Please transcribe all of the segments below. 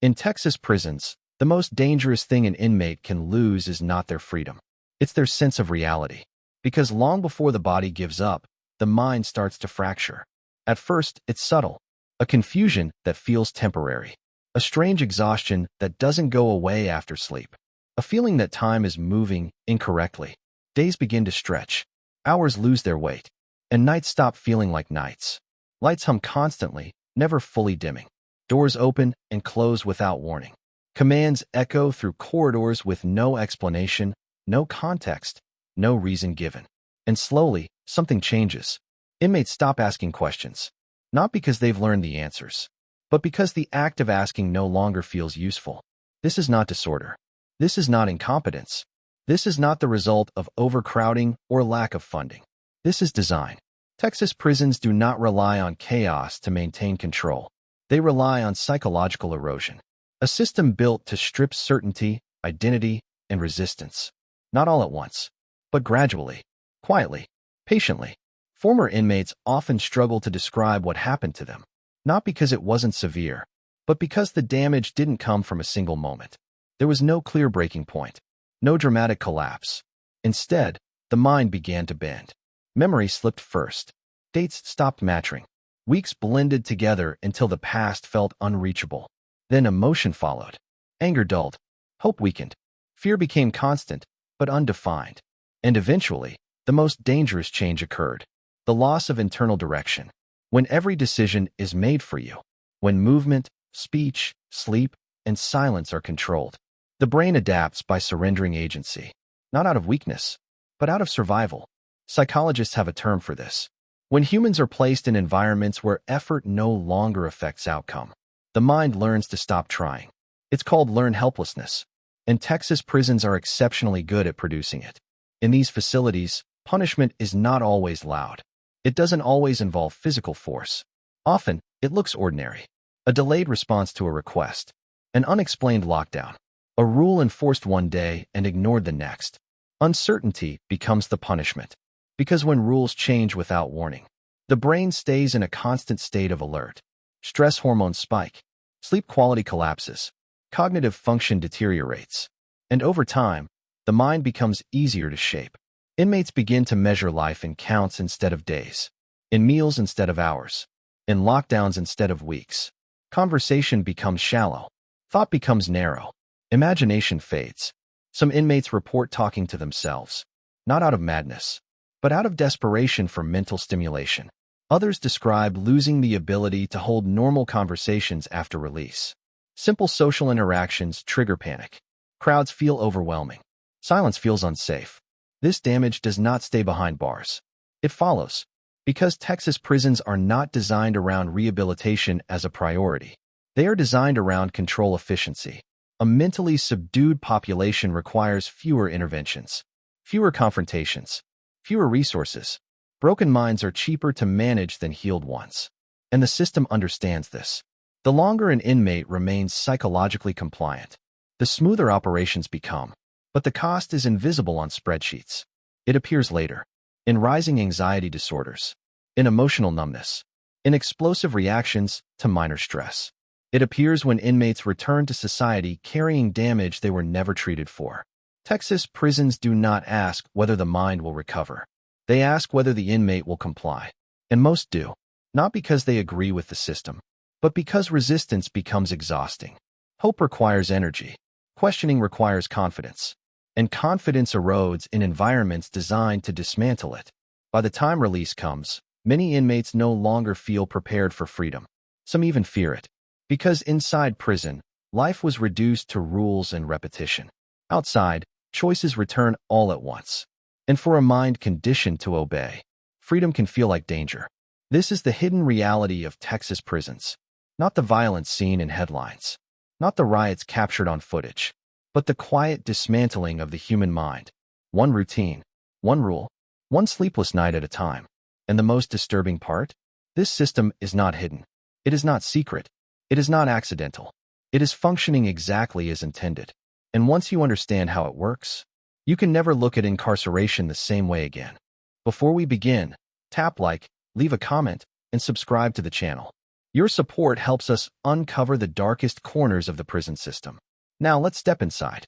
In Texas prisons, the most dangerous thing an inmate can lose is not their freedom. It's their sense of reality. Because long before the body gives up, the mind starts to fracture. At first, it's subtle, a confusion that feels temporary, a strange exhaustion that doesn't go away after sleep, a feeling that time is moving incorrectly. Days begin to stretch, hours lose their weight, and nights stop feeling like nights. Lights hum constantly, never fully dimming. Doors open and close without warning. Commands echo through corridors with no explanation, no context, no reason given. And slowly, something changes. Inmates stop asking questions, not because they've learned the answers, but because the act of asking no longer feels useful. This is not disorder. This is not incompetence. This is not the result of overcrowding or lack of funding. This is design. Texas prisons do not rely on chaos to maintain control. They rely on psychological erosion, a system built to strip certainty, identity, and resistance. Not all at once, but gradually, quietly, patiently. Former inmates often struggle to describe what happened to them, not because it wasn't severe, but because the damage didn't come from a single moment. There was no clear breaking point, no dramatic collapse. Instead, the mind began to bend. Memory slipped first. Dates stopped matching. Weeks blended together until the past felt unreachable. Then emotion followed. Anger dulled. Hope weakened. Fear became constant, but undefined. And eventually, the most dangerous change occurred. The loss of internal direction. When every decision is made for you. When movement, speech, sleep, and silence are controlled. The brain adapts by surrendering agency. Not out of weakness, but out of survival. Psychologists have a term for this. When humans are placed in environments where effort no longer affects outcome, the mind learns to stop trying. It's called learned helplessness, and Texas prisons are exceptionally good at producing it. In these facilities, punishment is not always loud. It doesn't always involve physical force. Often, it looks ordinary. A delayed response to a request, an unexplained lockdown, a rule enforced one day and ignored the next. Uncertainty becomes the punishment. Because when rules change without warning, the brain stays in a constant state of alert. Stress hormones spike, sleep quality collapses, cognitive function deteriorates, and over time, the mind becomes easier to shape. Inmates begin to measure life in counts instead of days, in meals instead of hours, in lockdowns instead of weeks. Conversation becomes shallow, thought becomes narrow, imagination fades. Some inmates report talking to themselves, not out of madness, but out of desperation for mental stimulation. Others describe losing the ability to hold normal conversations after release. Simple social interactions trigger panic. Crowds feel overwhelming. Silence feels unsafe. This damage does not stay behind bars. It follows. Because Texas prisons are not designed around rehabilitation as a priority. They are designed around control efficiency. A mentally subdued population requires fewer interventions, fewer confrontations, fewer resources. Broken minds are cheaper to manage than healed ones. And the system understands this. The longer an inmate remains psychologically compliant, the smoother operations become. But the cost is invisible on spreadsheets. It appears later, in rising anxiety disorders, in emotional numbness, in explosive reactions to minor stress. It appears when inmates return to society carrying damage they were never treated for. Texas prisons do not ask whether the mind will recover. They ask whether the inmate will comply. And most do, not because they agree with the system, but because resistance becomes exhausting. Hope requires energy. Questioning requires confidence. And confidence erodes in environments designed to dismantle it. By the time release comes, many inmates no longer feel prepared for freedom. Some even fear it. Because inside prison, life was reduced to rules and repetition. Outside, choices return all at once. And for a mind conditioned to obey, freedom can feel like danger. This is the hidden reality of Texas prisons. Not the violence seen in headlines. Not the riots captured on footage. But the quiet dismantling of the human mind. One routine, one rule, one sleepless night at a time. And the most disturbing part? This system is not hidden. It is not secret. It is not accidental. It is functioning exactly as intended. And once you understand how it works, you can never look at incarceration the same way again. Before we begin, tap like, leave a comment, and subscribe to the channel. Your support helps us uncover the darkest corners of the prison system. Now let's step inside.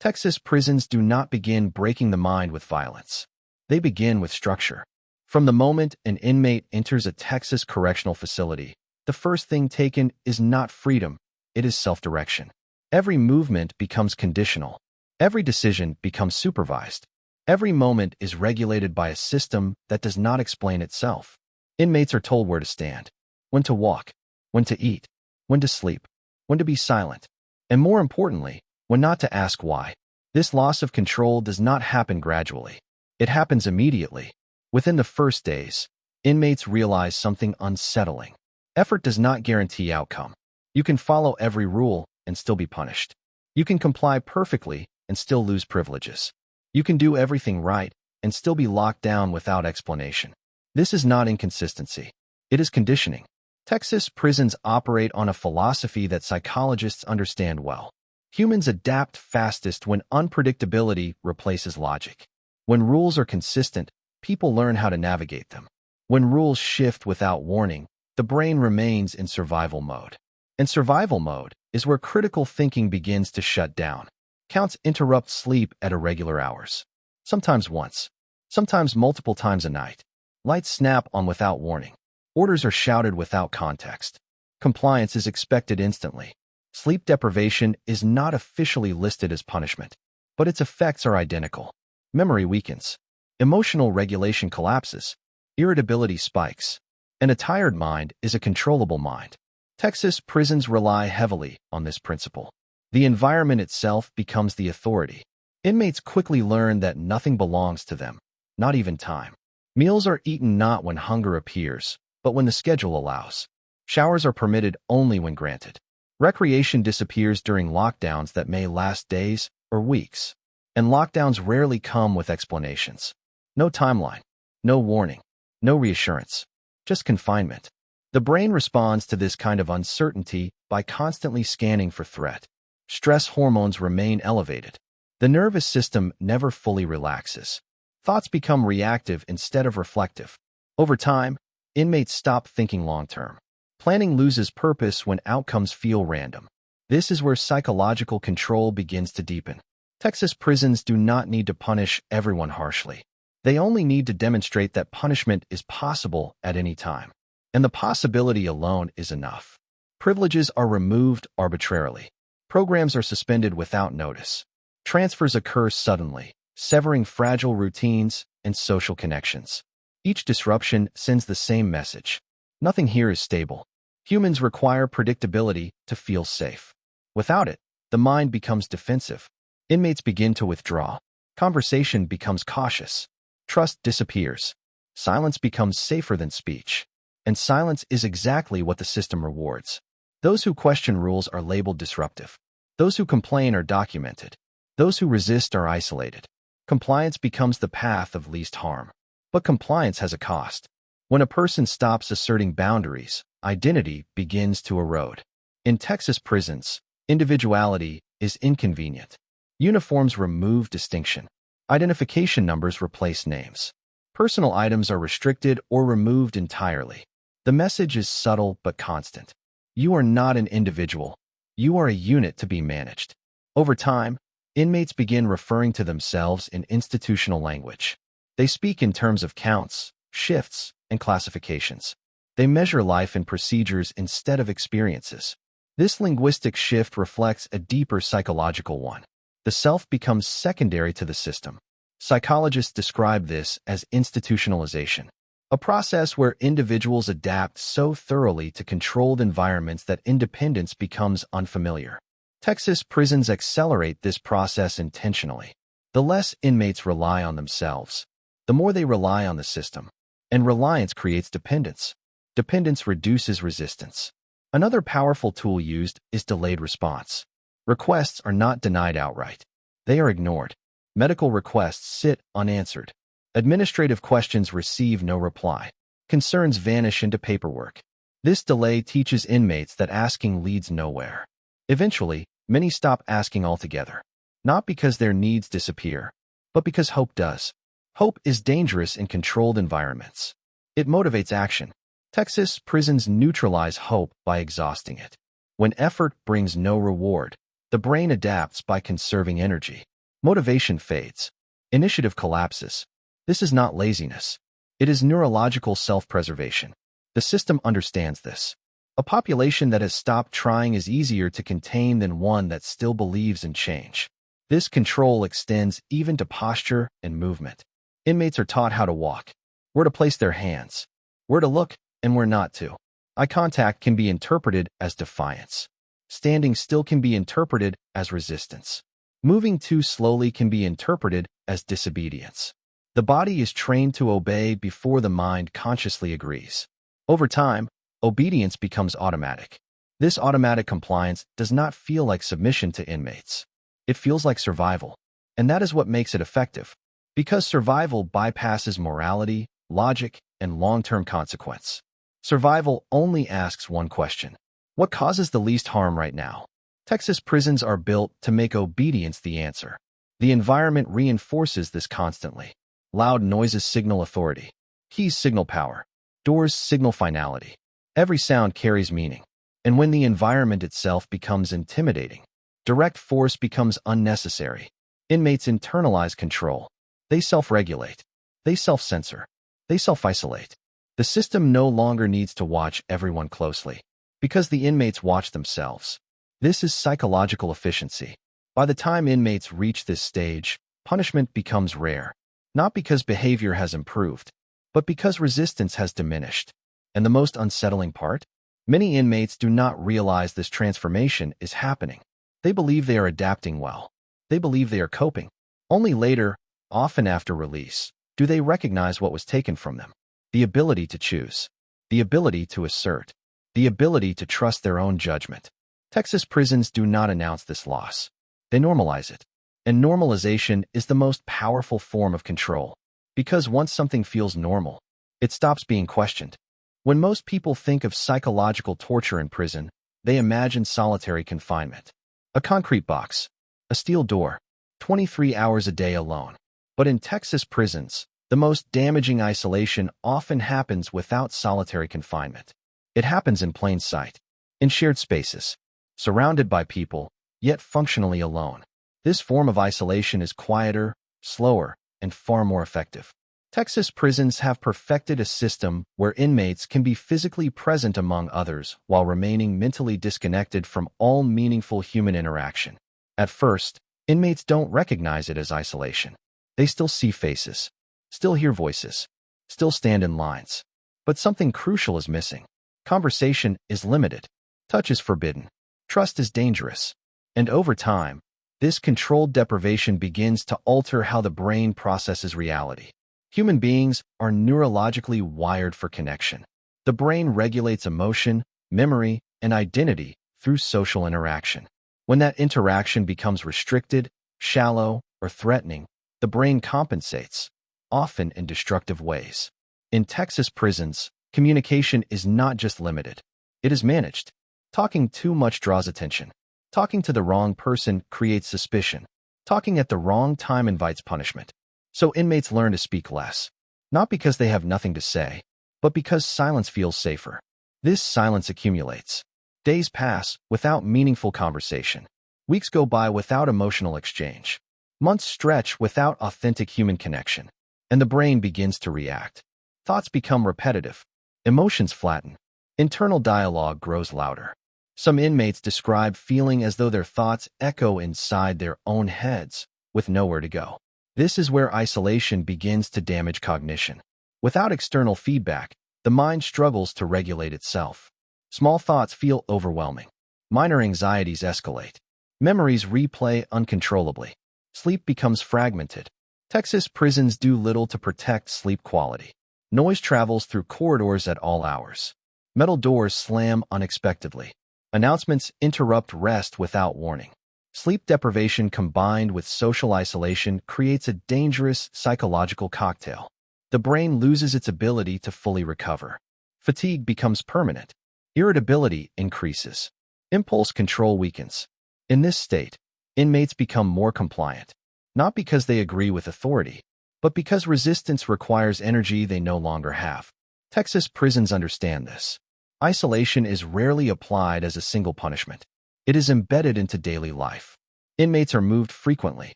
Texas prisons do not begin breaking the mind with violence. They begin with structure. From the moment an inmate enters a Texas correctional facility, the first thing taken is not freedom, it is self-direction. Every movement becomes conditional. Every decision becomes supervised. Every moment is regulated by a system that does not explain itself. Inmates are told where to stand, when to walk, when to eat, when to sleep, when to be silent, and more importantly, when not to ask why. This loss of control does not happen gradually. It happens immediately. Within the first days, inmates realize something unsettling. Effort does not guarantee outcome. You can follow every rule and still be punished. You can comply perfectly and still lose privileges. You can do everything right and still be locked down without explanation. This is not inconsistency. It is conditioning. Texas prisons operate on a philosophy that psychologists understand well. Humans adapt fastest when unpredictability replaces logic. When rules are consistent, people learn how to navigate them. When rules shift without warning, the brain remains in survival mode. And survival mode is where critical thinking begins to shut down. Counts interrupt sleep at irregular hours. Sometimes once, sometimes multiple times a night. Lights snap on without warning. Orders are shouted without context. Compliance is expected instantly. Sleep deprivation is not officially listed as punishment, but its effects are identical. Memory weakens. Emotional regulation collapses. Irritability spikes. And a tired mind is a controllable mind. Texas prisons rely heavily on this principle. The environment itself becomes the authority. Inmates quickly learn that nothing belongs to them, not even time. Meals are eaten not when hunger appears, but when the schedule allows. Showers are permitted only when granted. Recreation disappears during lockdowns that may last days or weeks. And lockdowns rarely come with explanations. No timeline, no warning, no reassurance, just confinement. The brain responds to this kind of uncertainty by constantly scanning for threat. Stress hormones remain elevated. The nervous system never fully relaxes. Thoughts become reactive instead of reflective. Over time, inmates stop thinking long-term. Planning loses purpose when outcomes feel random. This is where psychological control begins to deepen. Texas prisons do not need to punish everyone harshly. They only need to demonstrate that punishment is possible at any time. And the possibility alone is enough. Privileges are removed arbitrarily. Programs are suspended without notice. Transfers occur suddenly, severing fragile routines and social connections. Each disruption sends the same message. Nothing here is stable. Humans require predictability to feel safe. Without it, the mind becomes defensive. Inmates begin to withdraw. Conversation becomes cautious. Trust disappears. Silence becomes safer than speech. And silence is exactly what the system rewards. Those who question rules are labeled disruptive. Those who complain are documented. Those who resist are isolated. Compliance becomes the path of least harm. But compliance has a cost. When a person stops asserting boundaries, identity begins to erode. In Texas prisons, individuality is inconvenient. Uniforms remove distinction. Identification numbers replace names. Personal items are restricted or removed entirely. The message is subtle but constant. You are not an individual. You are a unit to be managed. Over time, inmates begin referring to themselves in institutional language. They speak in terms of counts, shifts, and classifications. They measure life in procedures instead of experiences. This linguistic shift reflects a deeper psychological one. The self becomes secondary to the system. Psychologists describe this as institutionalization, a process where individuals adapt so thoroughly to controlled environments that independence becomes unfamiliar. Texas prisons accelerate this process intentionally. The less inmates rely on themselves, the more they rely on the system. And reliance creates dependence. Dependence reduces resistance. Another powerful tool used is delayed response. Requests are not denied outright. They are ignored. Medical requests sit unanswered. Administrative questions receive no reply. Concerns vanish into paperwork. This delay teaches inmates that asking leads nowhere. Eventually, many stop asking altogether. Not because their needs disappear, but because hope does. Hope is dangerous in controlled environments. It motivates action. Texas prisons neutralize hope by exhausting it. When effort brings no reward, the brain adapts by conserving energy. Motivation fades. Initiative collapses. This is not laziness. It is neurological self-preservation. The system understands this. A population that has stopped trying is easier to contain than one that still believes in change. This control extends even to posture and movement. Inmates are taught how to walk, where to place their hands, where to look, and where not to. Eye contact can be interpreted as defiance. Standing still can be interpreted as resistance. Moving too slowly can be interpreted as disobedience. The body is trained to obey before the mind consciously agrees. Over time, obedience becomes automatic. This automatic compliance does not feel like submission to inmates. It feels like survival. And that is what makes it effective. Because survival bypasses morality, logic, and long-term consequence. Survival only asks one question. What causes the least harm right now? Texas prisons are built to make obedience the answer. The environment reinforces this constantly. Loud noises signal authority. Keys signal power. Doors signal finality. Every sound carries meaning. And when the environment itself becomes intimidating, direct force becomes unnecessary. Inmates internalize control. They self-regulate. They self-censor. They self-isolate. The system no longer needs to watch everyone closely, because the inmates watch themselves. This is psychological efficiency. By the time inmates reach this stage, punishment becomes rare, not because behavior has improved, but because resistance has diminished. And the most unsettling part? Many inmates do not realize this transformation is happening. They believe they are adapting well. They believe they are coping. Only later, often after release, do they recognize what was taken from them. The ability to choose. The ability to assert. The ability to trust their own judgment. Texas prisons do not announce this loss. They normalize it. And normalization is the most powerful form of control. Because once something feels normal, it stops being questioned. When most people think of psychological torture in prison, they imagine solitary confinement. A concrete box. A steel door. 23 hours a day alone. But in Texas prisons, the most damaging isolation often happens without solitary confinement. It happens in plain sight. In shared spaces. Surrounded by people, yet functionally alone. This form of isolation is quieter, slower, and far more effective. Texas prisons have perfected a system where inmates can be physically present among others while remaining mentally disconnected from all meaningful human interaction. At first, inmates don't recognize it as isolation. They still see faces, still hear voices, still stand in lines. But something crucial is missing. Conversation is limited. Touch is forbidden. Trust is dangerous. And over time, this controlled deprivation begins to alter how the brain processes reality. Human beings are neurologically wired for connection. The brain regulates emotion, memory, and identity through social interaction. When that interaction becomes restricted, shallow, or threatening, the brain compensates, often in destructive ways. In Texas prisons, communication is not just limited. It is managed. Talking too much draws attention. Talking to the wrong person creates suspicion. Talking at the wrong time invites punishment. So inmates learn to speak less. Not because they have nothing to say, but because silence feels safer. This silence accumulates. Days pass without meaningful conversation. Weeks go by without emotional exchange. Months stretch without authentic human connection. And the brain begins to react. Thoughts become repetitive. Emotions flatten. Internal dialogue grows louder. Some inmates describe feeling as though their thoughts echo inside their own heads, with nowhere to go. This is where isolation begins to damage cognition. Without external feedback, the mind struggles to regulate itself. Small thoughts feel overwhelming. Minor anxieties escalate. Memories replay uncontrollably. Sleep becomes fragmented. Texas prisons do little to protect sleep quality. Noise travels through corridors at all hours. Metal doors slam unexpectedly. Announcements interrupt rest without warning. Sleep deprivation combined with social isolation creates a dangerous psychological cocktail. The brain loses its ability to fully recover. Fatigue becomes permanent. Irritability increases. Impulse control weakens. In this state, inmates become more compliant, not because they agree with authority, but because resistance requires energy they no longer have. Texas prisons understand this. Isolation is rarely applied as a single punishment. It is embedded into daily life. Inmates are moved frequently.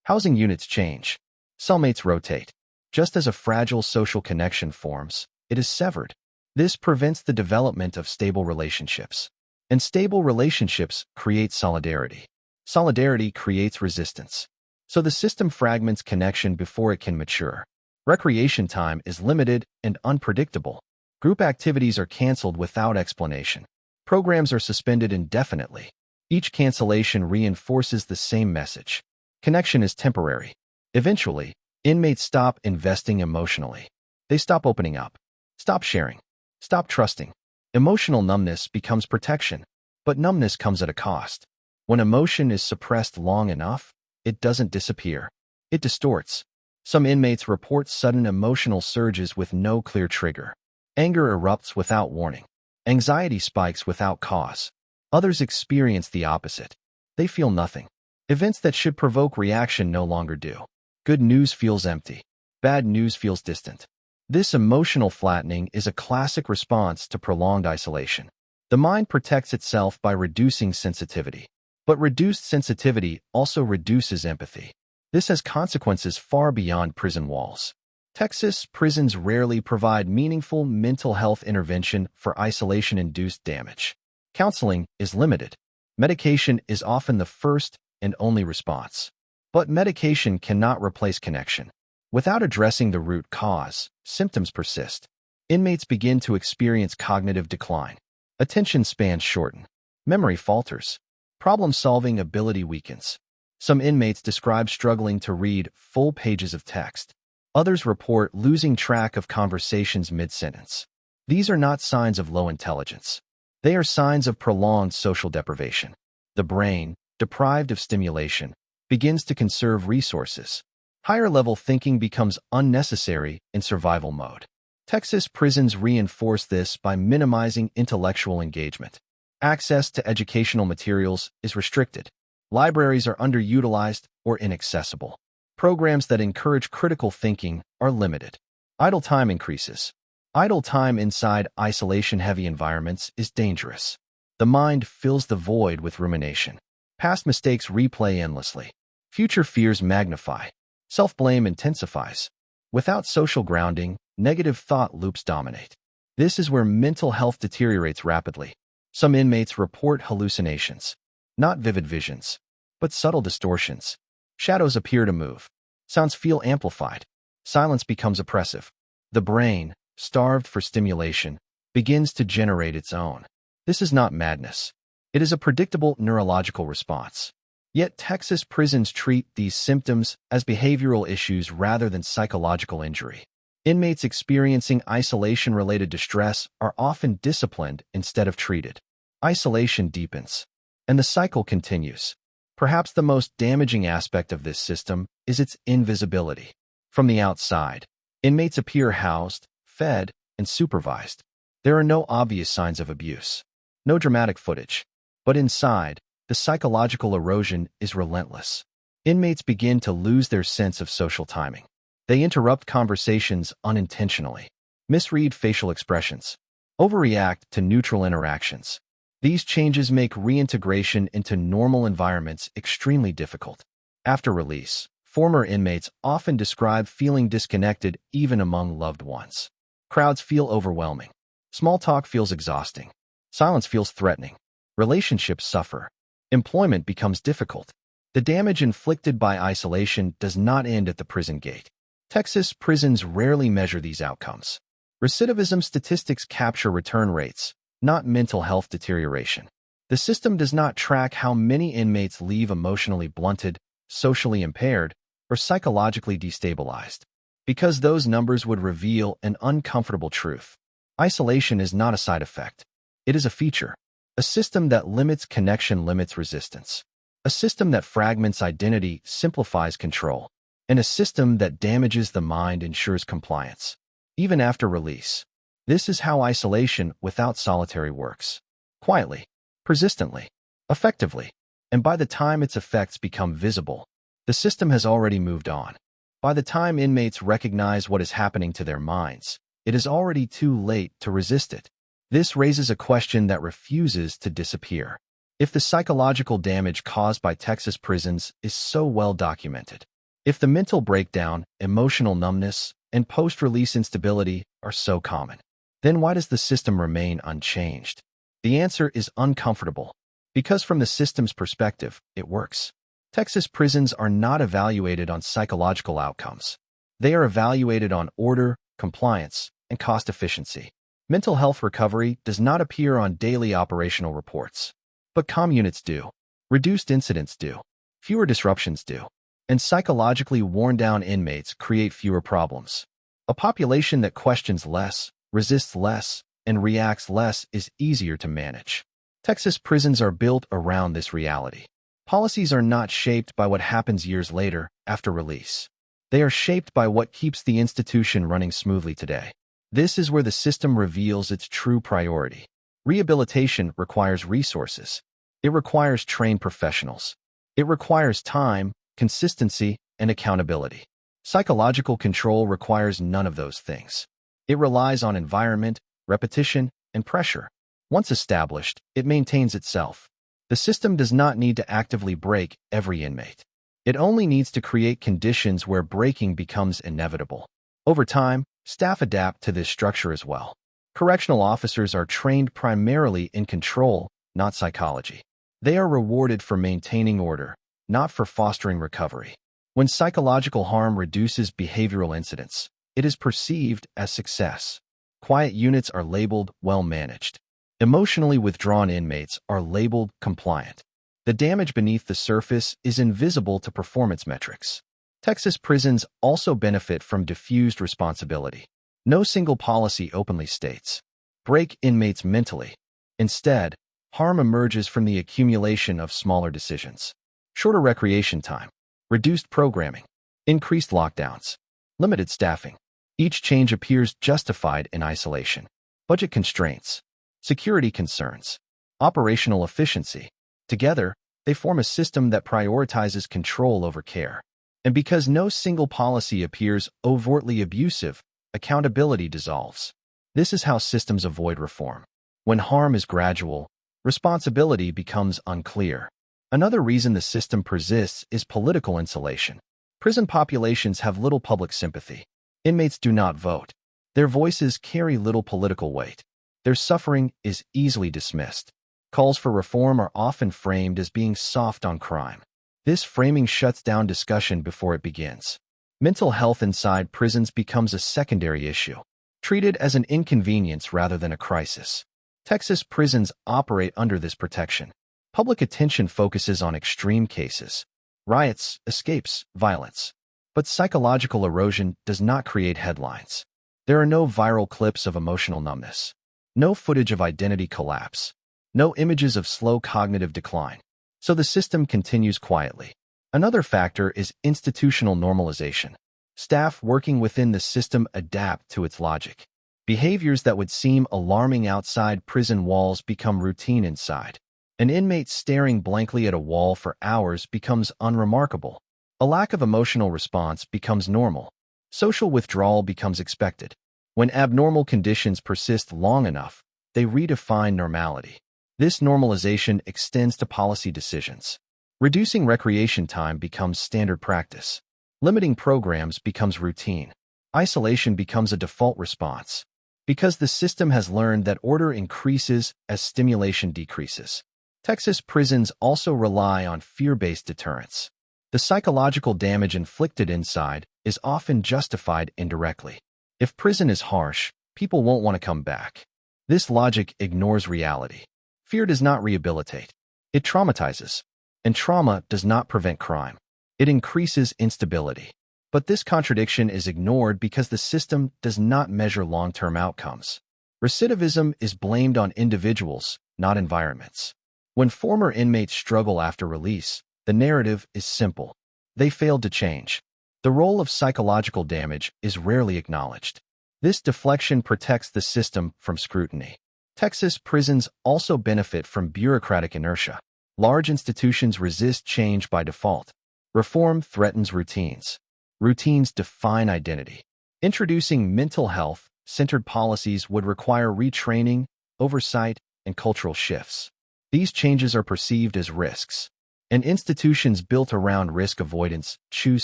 Housing units change. Cellmates rotate. Just as a fragile social connection forms, it is severed. This prevents the development of stable relationships. And stable relationships create solidarity. Solidarity creates resistance. So the system fragments connection before it can mature. Recreation time is limited and unpredictable. Group activities are canceled without explanation. Programs are suspended indefinitely. Each cancellation reinforces the same message. Connection is temporary. Eventually, inmates stop investing emotionally. They stop opening up. Stop sharing. Stop trusting. Emotional numbness becomes protection, but numbness comes at a cost. When emotion is suppressed long enough, it doesn't disappear. It distorts. Some inmates report sudden emotional surges with no clear trigger. Anger erupts without warning. Anxiety spikes without cause. Others experience the opposite. They feel nothing. Events that should provoke reaction no longer do. Good news feels empty. Bad news feels distant. This emotional flattening is a classic response to prolonged isolation. The mind protects itself by reducing sensitivity. But reduced sensitivity also reduces empathy. This has consequences far beyond prison walls. Texas prisons rarely provide meaningful mental health intervention for isolation-induced damage. Counseling is limited. Medication is often the first and only response. But medication cannot replace connection. Without addressing the root cause, symptoms persist. Inmates begin to experience cognitive decline. Attention spans shorten. Memory falters. Problem-solving ability weakens. Some inmates describe struggling to read full pages of text. Others report losing track of conversations mid-sentence. These are not signs of low intelligence. They are signs of prolonged social deprivation. The brain, deprived of stimulation, begins to conserve resources. Higher-level thinking becomes unnecessary in survival mode. Texas prisons reinforce this by minimizing intellectual engagement. Access to educational materials is restricted. Libraries are underutilized or inaccessible. Programs that encourage critical thinking are limited. Idle time increases. Idle time inside isolation-heavy environments is dangerous. The mind fills the void with rumination. Past mistakes replay endlessly. Future fears magnify. Self-blame intensifies. Without social grounding, negative thought loops dominate. This is where mental health deteriorates rapidly. Some inmates report hallucinations. Not vivid visions, but subtle distortions. Shadows appear to move. Sounds feel amplified. Silence becomes oppressive. The brain, starved for stimulation, begins to generate its own. This is not madness. It is a predictable neurological response. Yet Texas prisons treat these symptoms as behavioral issues rather than psychological injury. Inmates experiencing isolation-related distress are often disciplined instead of treated. Isolation deepens, and the cycle continues. Perhaps the most damaging aspect of this system is its invisibility. From the outside, inmates appear housed, fed, and supervised. There are no obvious signs of abuse, no dramatic footage. But inside, the psychological erosion is relentless. Inmates begin to lose their sense of social timing. They interrupt conversations unintentionally, misread facial expressions, overreact to neutral interactions. These changes make reintegration into normal environments extremely difficult. After release, former inmates often describe feeling disconnected even among loved ones. Crowds feel overwhelming. Small talk feels exhausting. Silence feels threatening. Relationships suffer. Employment becomes difficult. The damage inflicted by isolation does not end at the prison gate. Texas prisons rarely measure these outcomes. Recidivism statistics capture return rates, not mental health deterioration. The system does not track how many inmates leave emotionally blunted, socially impaired, or psychologically destabilized, because those numbers would reveal an uncomfortable truth. Isolation is not a side effect. It is a feature. A system that limits connection limits resistance. A system that fragments identity simplifies control. And a system that damages the mind ensures compliance. Even after release. This is how isolation without solitary works. Quietly, persistently, effectively. And by the time its effects become visible, the system has already moved on. By the time inmates recognize what is happening to their minds, it is already too late to resist it. This raises a question that refuses to disappear. If the psychological damage caused by Texas prisons is so well documented, if the mental breakdown, emotional numbness, and post-release instability are so common, then why does the system remain unchanged? The answer is uncomfortable, because from the system's perspective, it works. Texas prisons are not evaluated on psychological outcomes. They are evaluated on order, compliance, and cost efficiency. Mental health recovery does not appear on daily operational reports. But comm units do. Reduced incidents do. Fewer disruptions do. And psychologically worn-down inmates create fewer problems. A population that questions less, resists less, and reacts less is easier to manage. Texas prisons are built around this reality. Policies are not shaped by what happens years later, after release. They are shaped by what keeps the institution running smoothly today. This is where the system reveals its true priority. Rehabilitation requires resources. It requires trained professionals. It requires time, consistency, and accountability. Psychological control requires none of those things. It relies on environment, repetition, and pressure. Once established, it maintains itself. The system does not need to actively break every inmate. It only needs to create conditions where breaking becomes inevitable. Over time, staff adapt to this structure as well. Correctional officers are trained primarily in control, not psychology. They are rewarded for maintaining order, not for fostering recovery. When psychological harm reduces behavioral incidents, it is perceived as success. Quiet units are labeled well-managed. Emotionally withdrawn inmates are labeled compliant. The damage beneath the surface is invisible to performance metrics. Texas prisons also benefit from diffused responsibility. No single policy openly states, break inmates mentally. Instead, harm emerges from the accumulation of smaller decisions. Shorter recreation time, reduced programming, increased lockdowns, limited staffing. Each change appears justified in isolation. Budget constraints, security concerns, operational efficiency. Together, they form a system that prioritizes control over care. And because no single policy appears overtly abusive, accountability dissolves. This is how systems avoid reform. When harm is gradual, responsibility becomes unclear. Another reason the system persists is political insulation. Prison populations have little public sympathy. Inmates do not vote. Their voices carry little political weight. Their suffering is easily dismissed. Calls for reform are often framed as being soft on crime. This framing shuts down discussion before it begins. Mental health inside prisons becomes a secondary issue, treated as an inconvenience rather than a crisis. Texas prisons operate under this protection. Public attention focuses on extreme cases, riots, escapes, violence. But psychological erosion does not create headlines. There are no viral clips of emotional numbness, no footage of identity collapse, no images of slow cognitive decline. So the system continues quietly. Another factor is institutional normalization. Staff working within the system adapt to its logic. Behaviors that would seem alarming outside prison walls become routine inside. An inmate staring blankly at a wall for hours becomes unremarkable. A lack of emotional response becomes normal. Social withdrawal becomes expected. When abnormal conditions persist long enough, they redefine normality. This normalization extends to policy decisions. Reducing recreation time becomes standard practice. Limiting programs becomes routine. Isolation becomes a default response. Because the system has learned that order increases as stimulation decreases. Texas prisons also rely on fear-based deterrence. The psychological damage inflicted inside is often justified indirectly. If prison is harsh, people won't want to come back. This logic ignores reality. Fear does not rehabilitate. It traumatizes. And trauma does not prevent crime. It increases instability. But this contradiction is ignored because the system does not measure long-term outcomes. Recidivism is blamed on individuals, not environments. When former inmates struggle after release, the narrative is simple. They failed to change. The role of psychological damage is rarely acknowledged. This deflection protects the system from scrutiny. Texas prisons also benefit from bureaucratic inertia. Large institutions resist change by default. Reform threatens routines. Routines define identity. Introducing mental health, centered policies would require retraining, oversight, and cultural shifts. These changes are perceived as risks, and institutions built around risk avoidance choose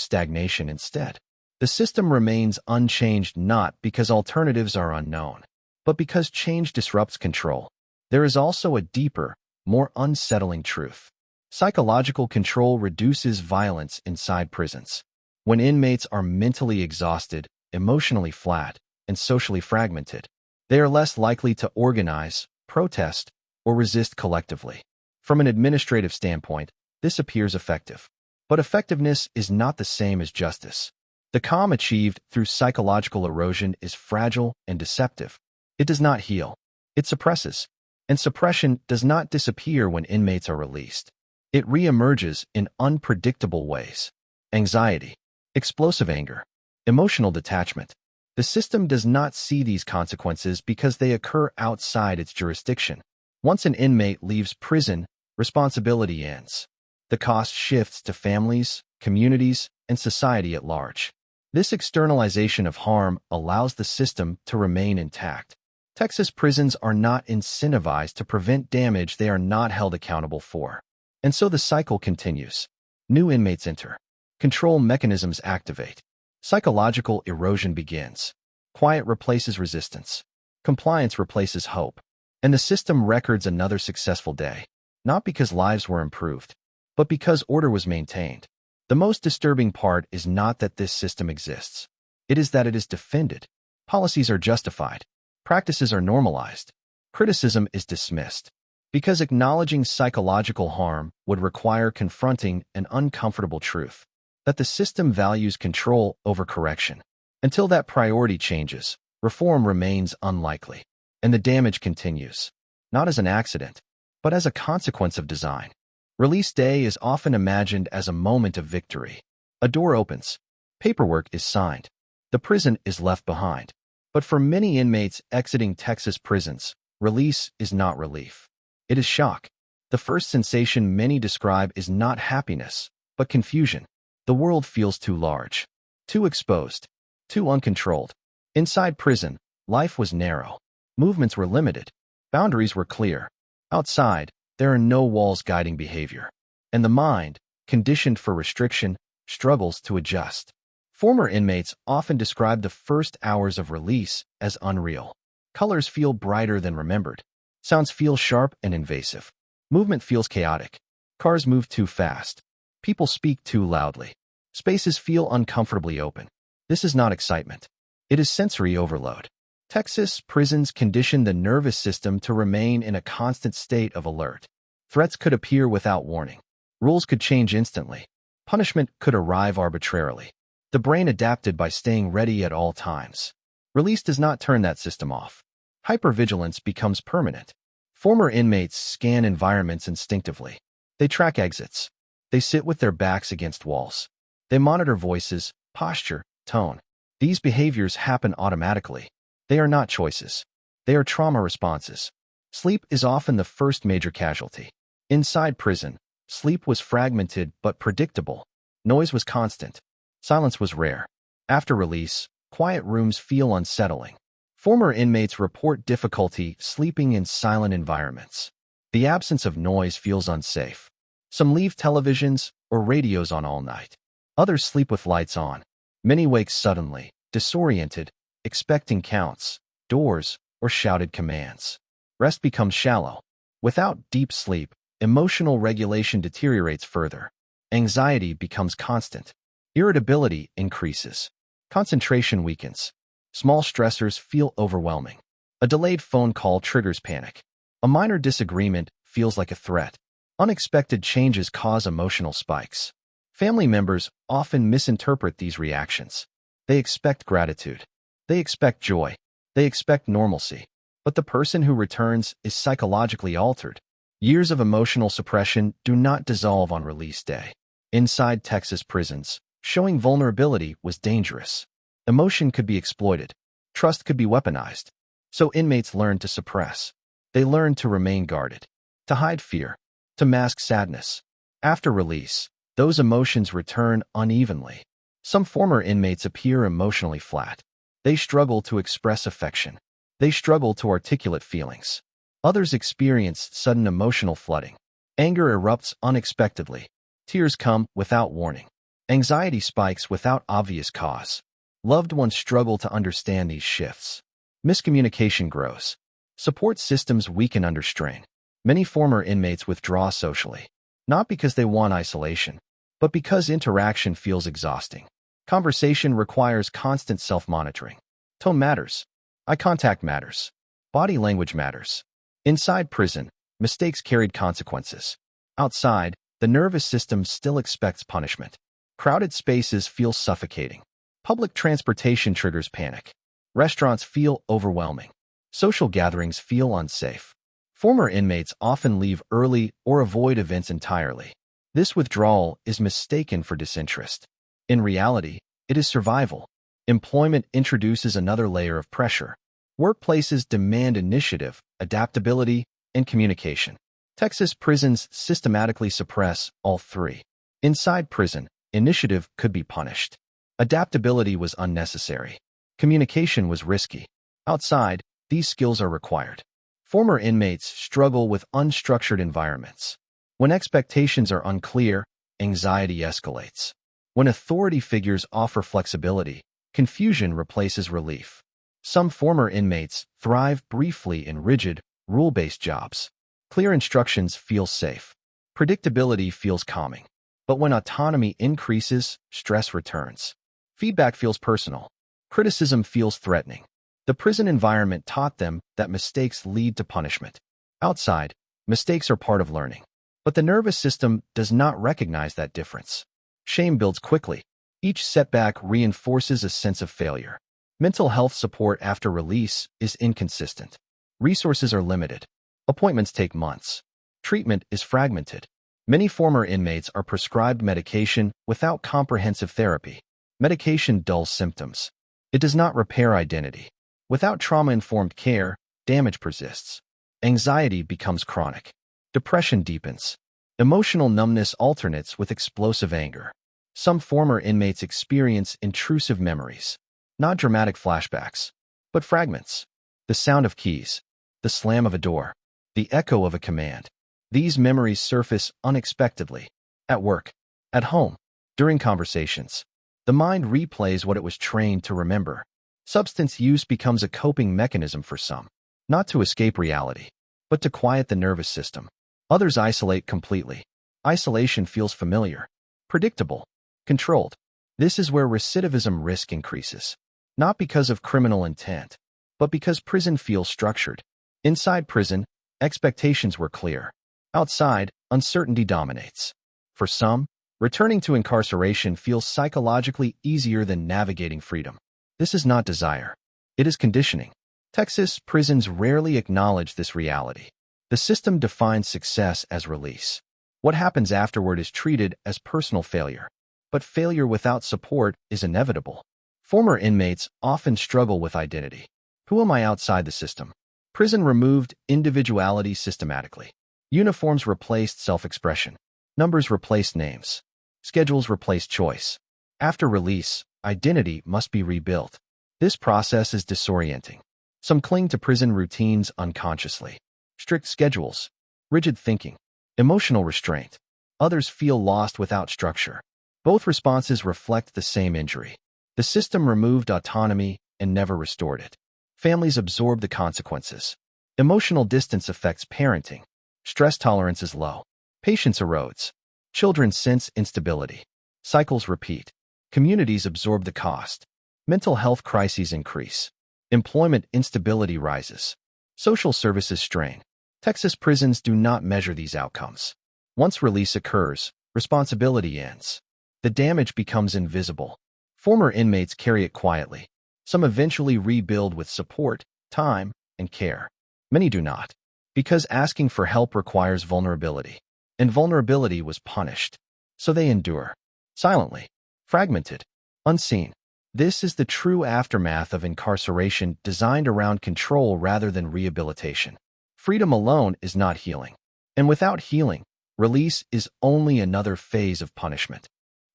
stagnation instead. The system remains unchanged not because alternatives are unknown, but because change disrupts control. There is also a deeper, more unsettling truth. Psychological control reduces violence inside prisons. When inmates are mentally exhausted, emotionally flat, and socially fragmented, they are less likely to organize, protest, or resist collectively. From an administrative standpoint, this appears effective. But effectiveness is not the same as justice. The calm achieved through psychological erosion is fragile and deceptive. It does not heal. It suppresses. And suppression does not disappear when inmates are released. It reemerges in unpredictable ways. Anxiety, explosive anger, emotional detachment. The system does not see these consequences because they occur outside its jurisdiction. Once an inmate leaves prison, responsibility ends. The cost shifts to families, communities, and society at large. This externalization of harm allows the system to remain intact. Texas prisons are not incentivized to prevent damage they are not held accountable for. And so the cycle continues. New inmates enter. Control mechanisms activate. Psychological erosion begins. Quiet replaces resistance. Compliance replaces hope. And the system records another successful day. Not because lives were improved, but because order was maintained. The most disturbing part is not that this system exists. It is that it is defended. Policies are justified. Practices are normalized. Criticism is dismissed. Because acknowledging psychological harm would require confronting an uncomfortable truth, that the system values control over correction. Until that priority changes, reform remains unlikely, and the damage continues, not as an accident, but as a consequence of design. Release day is often imagined as a moment of victory. A door opens. Paperwork is signed. The prison is left behind. But for many inmates exiting Texas prisons, release is not relief. It is shock. The first sensation many describe is not happiness, but confusion. The world feels too large, too exposed, too uncontrolled. Inside prison, life was narrow. Movements were limited. Boundaries were clear. Outside, there are no walls guiding behavior. And the mind, conditioned for restriction, struggles to adjust. Former inmates often describe the first hours of release as unreal. Colors feel brighter than remembered. Sounds feel sharp and invasive. Movement feels chaotic. Cars move too fast. People speak too loudly. Spaces feel uncomfortably open. This is not excitement. It is sensory overload. Texas prisons condition the nervous system to remain in a constant state of alert. Threats could appear without warning. Rules could change instantly. Punishment could arrive arbitrarily. The brain adapted by staying ready at all times. Release does not turn that system off. Hypervigilance becomes permanent. Former inmates scan environments instinctively. They track exits. They sit with their backs against walls. They monitor voices, posture, tone. These behaviors happen automatically. They are not choices. They are trauma responses. Sleep is often the first major casualty. Inside prison, sleep was fragmented but predictable. Noise was constant. Silence was rare. After release, quiet rooms feel unsettling. Former inmates report difficulty sleeping in silent environments. The absence of noise feels unsafe. Some leave televisions or radios on all night. Others sleep with lights on. Many wake suddenly, disoriented, expecting counts, doors, or shouted commands. Rest becomes shallow. Without deep sleep, emotional regulation deteriorates further. Anxiety becomes constant. Irritability increases. Concentration weakens. Small stressors feel overwhelming. A delayed phone call triggers panic. A minor disagreement feels like a threat. Unexpected changes cause emotional spikes. Family members often misinterpret these reactions. They expect gratitude. They expect joy. They expect normalcy. But the person who returns is psychologically altered. Years of emotional suppression do not dissolve on release day. Inside Texas prisons, showing vulnerability was dangerous. Emotion could be exploited. Trust could be weaponized. So inmates learned to suppress. They learned to remain guarded, to hide fear, to mask sadness. After release, those emotions return unevenly. Some former inmates appear emotionally flat. They struggle to express affection. They struggle to articulate feelings. Others experience sudden emotional flooding. Anger erupts unexpectedly. Tears come without warning. Anxiety spikes without obvious cause. Loved ones struggle to understand these shifts. Miscommunication grows. Support systems weaken under strain. Many former inmates withdraw socially, not because they want isolation, but because interaction feels exhausting. Conversation requires constant self-monitoring. Tone matters. Eye contact matters. Body language matters. Inside prison, mistakes carried consequences. Outside, the nervous system still expects punishment. Crowded spaces feel suffocating. Public transportation triggers panic. Restaurants feel overwhelming. Social gatherings feel unsafe. Former inmates often leave early or avoid events entirely. This withdrawal is mistaken for disinterest. In reality, it is survival. Employment introduces another layer of pressure. Workplaces demand initiative, adaptability, and communication. Texas prisons systematically suppress all three. Inside prison, initiative could be punished. Adaptability was unnecessary. Communication was risky. Outside, these skills are required. Former inmates struggle with unstructured environments. When expectations are unclear, anxiety escalates. When authority figures offer flexibility, confusion replaces relief. Some former inmates thrive briefly in rigid, rule-based jobs. Clear instructions feel safe. Predictability feels calming. But when autonomy increases, stress returns. Feedback feels personal. Criticism feels threatening. The prison environment taught them that mistakes lead to punishment. Outside, mistakes are part of learning. But the nervous system does not recognize that difference. Shame builds quickly. Each setback reinforces a sense of failure. Mental health support after release is inconsistent. Resources are limited. Appointments take months. Treatment is fragmented. Many former inmates are prescribed medication without comprehensive therapy. Medication dulls symptoms. It does not repair identity. Without trauma-informed care, damage persists. Anxiety becomes chronic. Depression deepens. Emotional numbness alternates with explosive anger. Some former inmates experience intrusive memories. Not dramatic flashbacks, but fragments. The sound of keys. The slam of a door. The echo of a command. These memories surface unexpectedly. At work. At home. During conversations. The mind replays what it was trained to remember. Substance use becomes a coping mechanism for some. Not to escape reality, but to quiet the nervous system. Others isolate completely. Isolation feels familiar, predictable, controlled. This is where recidivism risk increases. Not because of criminal intent, but because prison feels structured. Inside prison, expectations were clear. Outside, uncertainty dominates. For some, returning to incarceration feels psychologically easier than navigating freedom. This is not desire. It is conditioning. Texas prisons rarely acknowledge this reality. The system defines success as release. What happens afterward is treated as personal failure. But failure without support is inevitable. Former inmates often struggle with identity. Who am I outside the system? Prison removed individuality systematically. Uniforms replaced self-expression. Numbers replaced names. Schedules replaced choice. After release, identity must be rebuilt. This process is disorienting. Some cling to prison routines unconsciously. Strict schedules, rigid thinking, emotional restraint. Others feel lost without structure. Both responses reflect the same injury. The system removed autonomy and never restored it. Families absorb the consequences. Emotional distance affects parenting. Stress tolerance is low. Patience erodes. Children sense instability. Cycles repeat. Communities absorb the cost. Mental health crises increase. Employment instability rises. Social services strain. Texas prisons do not measure these outcomes. Once release occurs, responsibility ends. The damage becomes invisible. Former inmates carry it quietly. Some eventually rebuild with support, time, and care. Many do not, because asking for help requires vulnerability. And vulnerability was punished. So they endure. Silently. Fragmented. Unseen. This is the true aftermath of incarceration designed around control rather than rehabilitation. Freedom alone is not healing. And without healing, release is only another phase of punishment.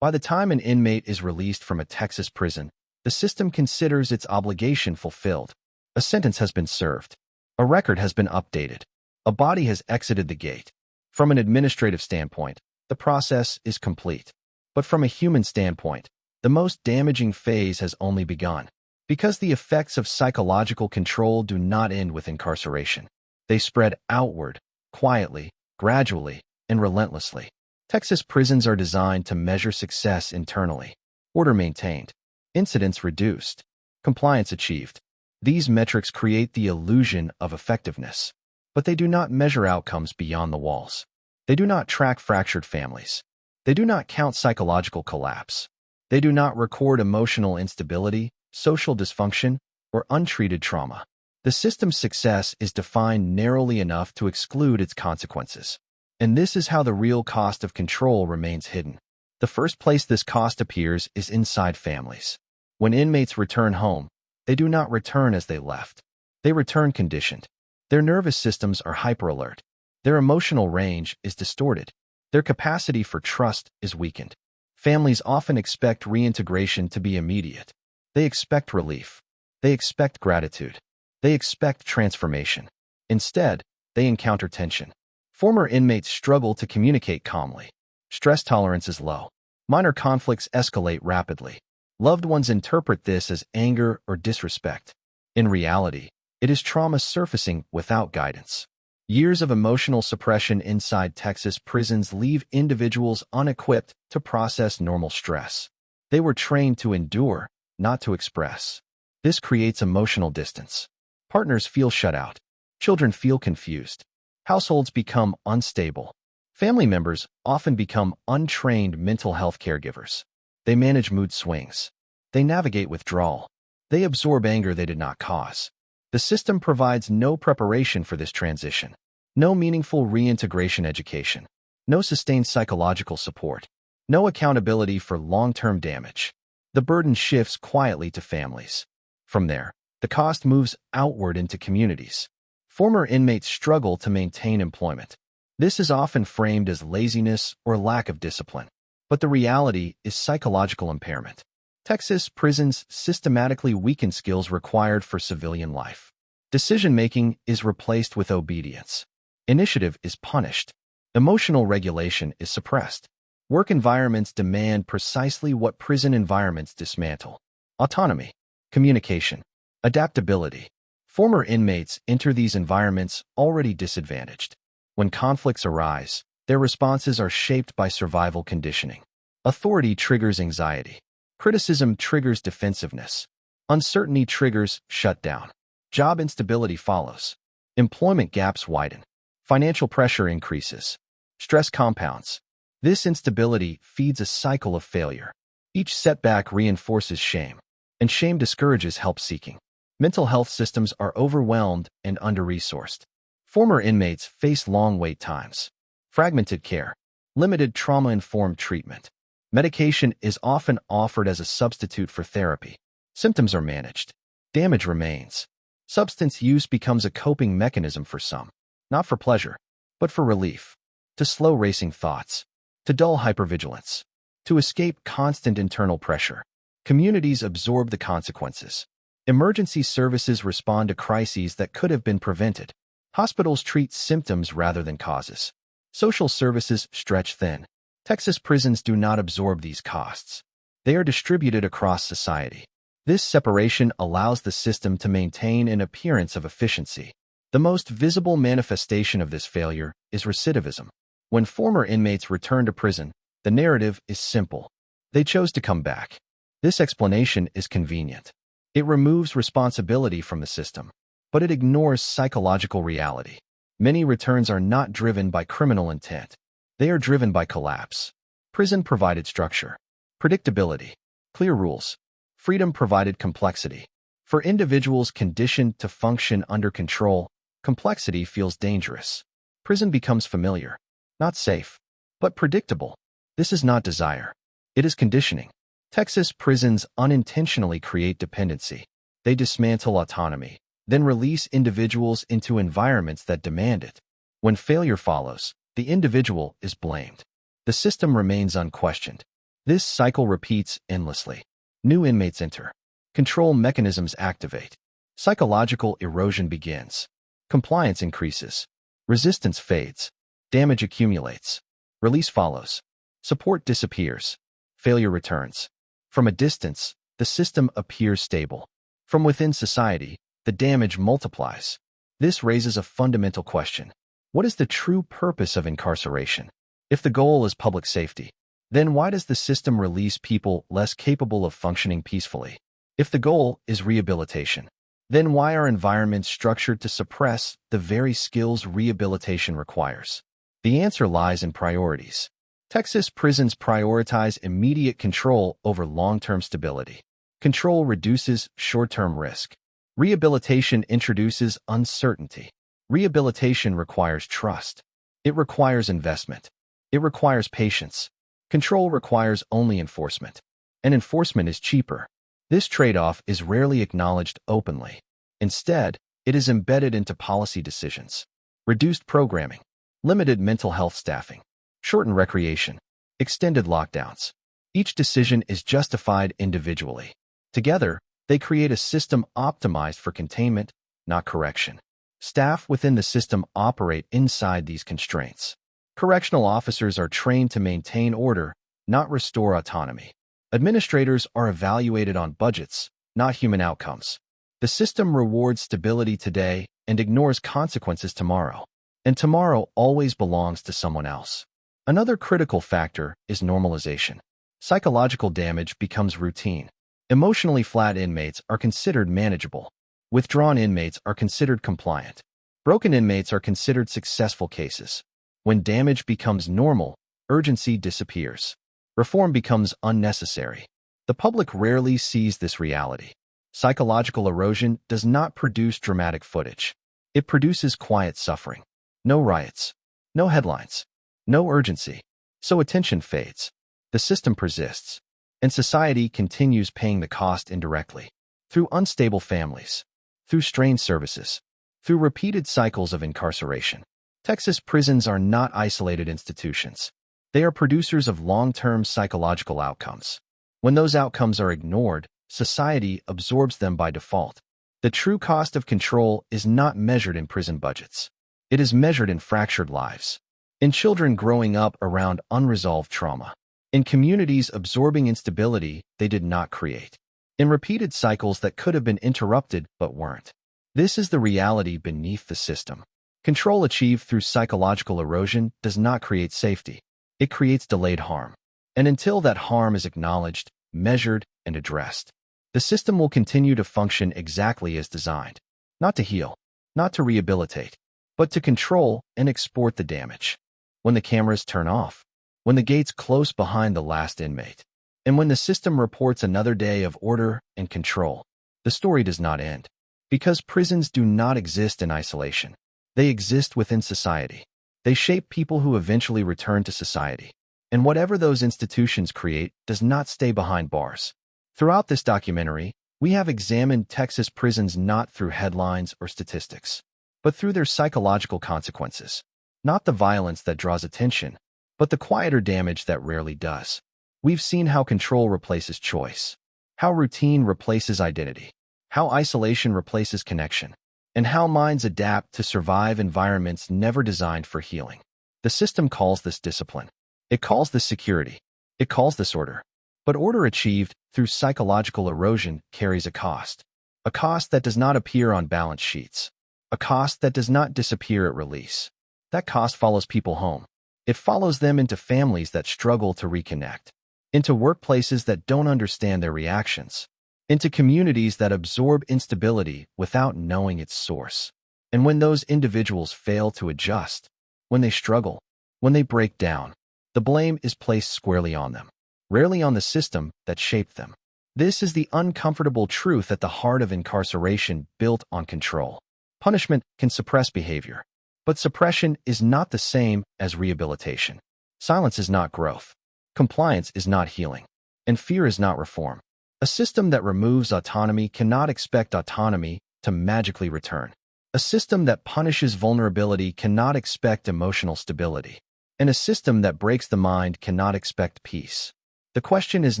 By the time an inmate is released from a Texas prison, The system considers its obligation fulfilled. A sentence has been served. A record has been updated. A body has exited the gate. From an administrative standpoint, the process is complete. But from a human standpoint, the most damaging phase has only begun. Because the effects of psychological control do not end with incarceration. They spread outward, quietly, gradually, and relentlessly. Texas prisons are designed to measure success internally. Order maintained. Incidents reduced. Compliance achieved. These metrics create the illusion of effectiveness. But they do not measure outcomes beyond the walls. They do not track fractured families. They do not count psychological collapse. They do not record emotional instability, social dysfunction, or untreated trauma. The system's success is defined narrowly enough to exclude its consequences. And this is how the real cost of control remains hidden. The first place this cost appears is inside families. When inmates return home, they do not return as they left. They return conditioned. Their nervous systems are hyperalert. Their emotional range is distorted. Their capacity for trust is weakened. Families often expect reintegration to be immediate. They expect relief. They expect gratitude. They expect transformation. Instead, they encounter tension. Former inmates struggle to communicate calmly. Stress tolerance is low. Minor conflicts escalate rapidly. Loved ones interpret this as anger or disrespect. In reality, it is trauma surfacing without guidance. Years of emotional suppression inside Texas prisons leave individuals unequipped to process normal stress. They were trained to endure, not to express. This creates emotional distance. Partners feel shut out. Children feel confused. Households become unstable. Family members often become untrained mental health caregivers. They manage mood swings. They navigate withdrawal. They absorb anger they did not cause. The system provides no preparation for this transition. No meaningful reintegration education. No sustained psychological support. No accountability for long-term damage. The burden shifts quietly to families. From there, the cost moves outward into communities. Former inmates struggle to maintain employment. This is often framed as laziness or lack of discipline. But the reality is psychological impairment. Texas prisons systematically weaken skills required for civilian life. Decision-making is replaced with obedience. Initiative is punished. Emotional regulation is suppressed. Work environments demand precisely what prison environments dismantle: autonomy, communication, adaptability. Former inmates enter these environments already disadvantaged. When conflicts arise, their responses are shaped by survival conditioning. Authority triggers anxiety. Criticism triggers defensiveness. Uncertainty triggers shutdown. Job instability follows. Employment gaps widen. Financial pressure increases. Stress compounds. This instability feeds a cycle of failure. Each setback reinforces shame, and shame discourages help-seeking. Mental health systems are overwhelmed and under-resourced. Former inmates face long wait times, fragmented care, limited trauma-informed treatment. Medication is often offered as a substitute for therapy. Symptoms are managed. Damage remains. Substance use becomes a coping mechanism for some, not for pleasure, but for relief, to slow racing thoughts, to dull hypervigilance, to escape constant internal pressure. Communities absorb the consequences. Emergency services respond to crises that could have been prevented. Hospitals treat symptoms rather than causes. Social services stretch thin. Texas prisons do not absorb these costs. They are distributed across society. This separation allows the system to maintain an appearance of efficiency. The most visible manifestation of this failure is recidivism. When former inmates return to prison, the narrative is simple. They chose to come back. This explanation is convenient. It removes responsibility from the system, but it ignores psychological reality. Many returns are not driven by criminal intent. They are driven by collapse. Prison provided structure, predictability, clear rules. Freedom provided complexity. For individuals conditioned to function under control, complexity feels dangerous. Prison becomes familiar, not safe, but predictable. This is not desire. It is conditioning. Texas prisons unintentionally create dependency. They dismantle autonomy, then release individuals into environments that demand it. When failure follows, the individual is blamed. The system remains unquestioned. This cycle repeats endlessly. New inmates enter. Control mechanisms activate. Psychological erosion begins. Compliance increases. Resistance fades. Damage accumulates. Release follows. Support disappears. Failure returns. From a distance, the system appears stable. From within society, the damage multiplies. This raises a fundamental question. What is the true purpose of incarceration? If the goal is public safety, then why does the system release people less capable of functioning peacefully? If the goal is rehabilitation, then why are environments structured to suppress the very skills rehabilitation requires? The answer lies in priorities. Texas prisons prioritize immediate control over long-term stability. Control reduces short-term risk. Rehabilitation introduces uncertainty. Rehabilitation requires trust. It requires investment. It requires patience. Control requires only enforcement. And enforcement is cheaper. This trade-off is rarely acknowledged openly. Instead, it is embedded into policy decisions. Reduced programming, limited mental health staffing, shortened recreation, extended lockdowns. Each decision is justified individually. Together, they create a system optimized for containment, not correction. Staff within the system operate inside these constraints. Correctional officers are trained to maintain order, not restore autonomy. Administrators are evaluated on budgets, not human outcomes. The system rewards stability today and ignores consequences tomorrow. And tomorrow always belongs to someone else. Another critical factor is normalization. Psychological damage becomes routine. Emotionally flat inmates are considered manageable. Withdrawn inmates are considered compliant. Broken inmates are considered successful cases. When damage becomes normal, urgency disappears. Reform becomes unnecessary. The public rarely sees this reality. Psychological erosion does not produce dramatic footage. It produces quiet suffering. No riots. No headlines. No urgency. So attention fades. The system persists. And society continues paying the cost indirectly. Through unstable families. Through strained services. Through repeated cycles of incarceration. Texas prisons are not isolated institutions. They are producers of long-term psychological outcomes. When those outcomes are ignored, society absorbs them by default. The true cost of control is not measured in prison budgets. It is measured in fractured lives. In children growing up around unresolved trauma. In communities absorbing instability they did not create. In repeated cycles that could have been interrupted but weren't. This is the reality beneath the system. Control achieved through psychological erosion does not create safety. It creates delayed harm. And until that harm is acknowledged, measured, and addressed, the system will continue to function exactly as designed. Not to heal, not to rehabilitate, but to control and export the damage. When the cameras turn off, when the gates close behind the last inmate, and when the system reports another day of order and control, the story does not end. Because prisons do not exist in isolation. They exist within society. They shape people who eventually return to society. And whatever those institutions create does not stay behind bars. Throughout this documentary, we have examined Texas prisons not through headlines or statistics, but through their psychological consequences. Not the violence that draws attention, but the quieter damage that rarely does. We've seen how control replaces choice, how routine replaces identity, how isolation replaces connection, and how minds adapt to survive environments never designed for healing. The system calls this discipline. It calls this security. It calls this order. But order achieved through psychological erosion carries a cost that does not appear on balance sheets, a cost that does not disappear at release. That cost follows people home. It follows them into families that struggle to reconnect, into workplaces that don't understand their reactions, into communities that absorb instability without knowing its source. And when those individuals fail to adjust, when they struggle, when they break down, the blame is placed squarely on them, rarely on the system that shaped them. This is the uncomfortable truth at the heart of incarceration built on control. Punishment can suppress behavior, but suppression is not the same as rehabilitation. Silence is not growth. Compliance is not healing. And fear is not reform. A system that removes autonomy cannot expect autonomy to magically return. A system that punishes vulnerability cannot expect emotional stability. And a system that breaks the mind cannot expect peace. The question is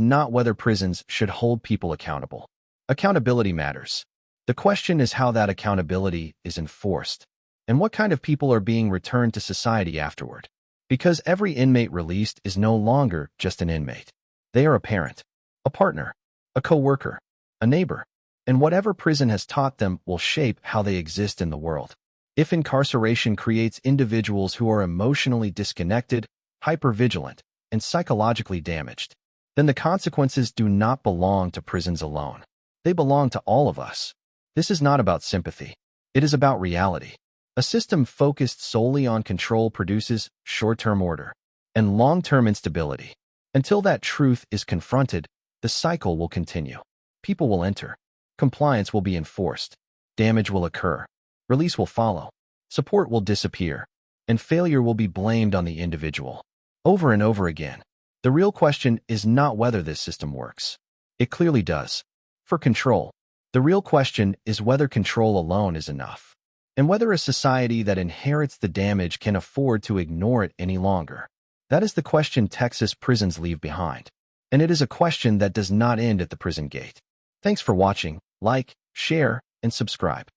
not whether prisons should hold people accountable. Accountability matters. The question is how that accountability is enforced, and what kind of people are being returned to society afterward. Because every inmate released is no longer just an inmate. They are a parent, a partner, a co-worker, a neighbor, and whatever prison has taught them will shape how they exist in the world. If incarceration creates individuals who are emotionally disconnected, hypervigilant, and psychologically damaged, then the consequences do not belong to prisons alone. They belong to all of us. This is not about sympathy. It is about reality. A system focused solely on control produces short-term order and long-term instability. Until that truth is confronted, the cycle will continue. People will enter. Compliance will be enforced. Damage will occur. Release will follow. Support will disappear. And failure will be blamed on the individual. Over and over again. The real question is not whether this system works. It clearly does. For control, the real question is whether control alone is enough, and whether a society that inherits the damage can afford to ignore it any longer. That is the question Texas prisons leave behind, and it is a question that does not end at the prison gate. Thanks for watching. Like, share, and subscribe.